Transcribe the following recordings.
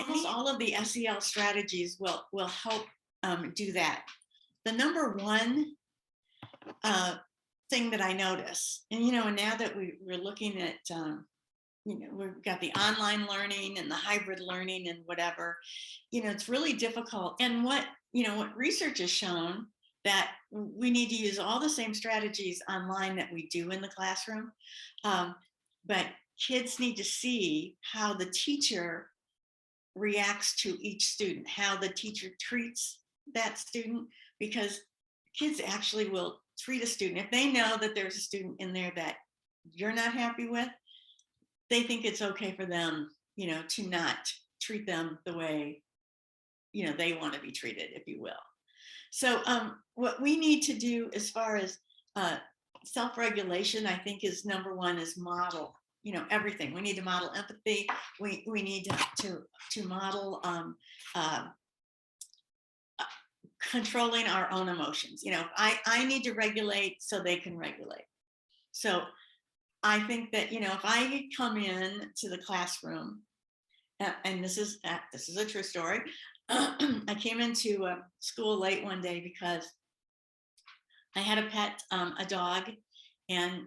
almost all of the SEL strategies will help do that. The number one thing that I notice, and now that we're looking at, we've got the online learning and the hybrid learning and whatever, it's really difficult. And what research has shown that we need to use all the same strategies online that we do in the classroom, but kids need to see how the teacher reacts to each student, how the teacher treats that student, because kids actually will treat a student. If they know that there's a student in there that you're not happy with, they think it's okay for them, to not treat them the way, they want to be treated, if you will. So what we need to do as far as self-regulation, I think, is number one, is model, everything. We need to model empathy. We need to model controlling our own emotions. I need to regulate so they can regulate. So I think that, if I come in to the classroom, and this is a true story. I came into school late one day because I had a pet, a dog, and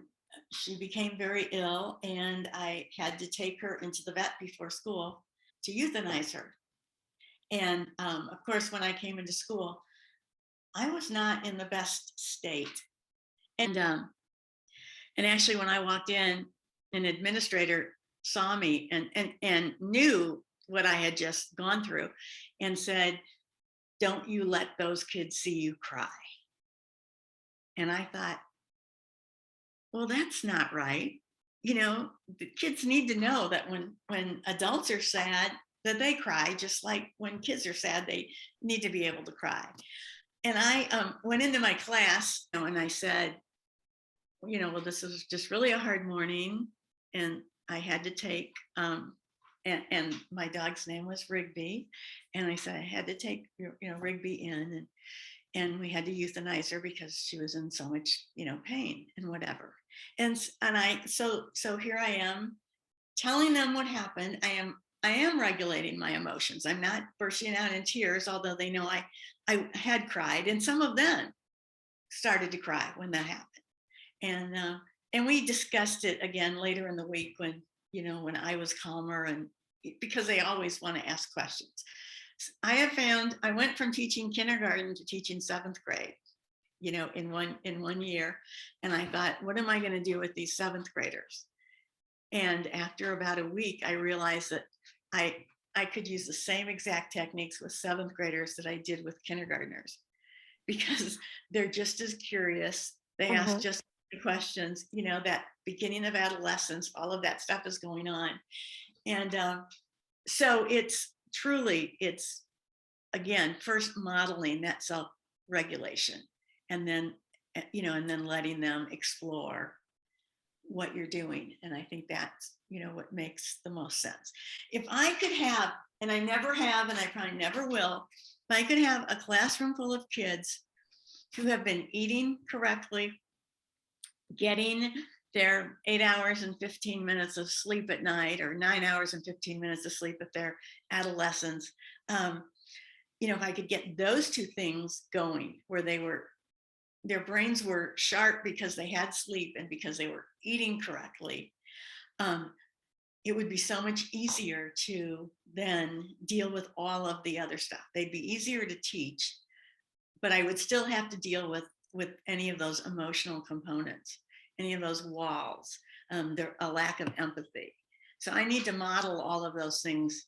she became very ill, and I had to take her into the vet before school to euthanize her. And of course, when I came into school, I was not in the best state. And actually, when I walked in, an administrator saw me and knew what I had just gone through, and said, "Don't you let those kids see you cry." And I thought, well, that's not right. The kids need to know that when adults are sad, that they cry, just like when kids are sad, they need to be able to cry. And I went into my class, and I said, well, this is just really a hard morning, and I had to take, and my dog's name was Rigby, and I said I had to take, Rigby in, and we had to euthanize her because she was in so much, pain and whatever. And so here I am telling them what happened. I am regulating my emotions. I'm not bursting out in tears, although they know I had cried, and some of them started to cry when that happened. And we discussed it again later in the week when I was calmer, and because they always want to ask questions. I have found I went from teaching kindergarten to teaching 7th grade, in one year. And I thought, what am I going to do with these 7th graders? And after about a week, I realized that I could use the same exact techniques with 7th graders that I did with kindergartners, because they're just as curious. They ask just the questions, that beginning of adolescence, all of that stuff is going on. And so it's again, first modeling that self-regulation, and then letting them explore what you're doing. And I think that's, what makes the most sense. If I could have, and I never have, and I probably never will, if I could have a classroom full of kids who have been eating correctly, getting their 8 hours and 15 minutes of sleep at night, or 9 hours and 15 minutes of sleep at their adolescence, if I could get those two things going, where their brains were sharp because they had sleep and because they were eating correctly, it would be so much easier to then deal with all of the other stuff. They'd be easier to teach, but I would still have to deal with any of those emotional components, any of those walls, a lack of empathy. So I need to model all of those things,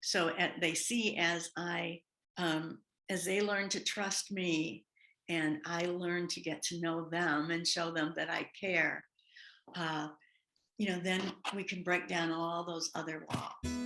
so they see as they learn to trust me, and I learn to get to know them and show them that I care, then we can break down all those other walls.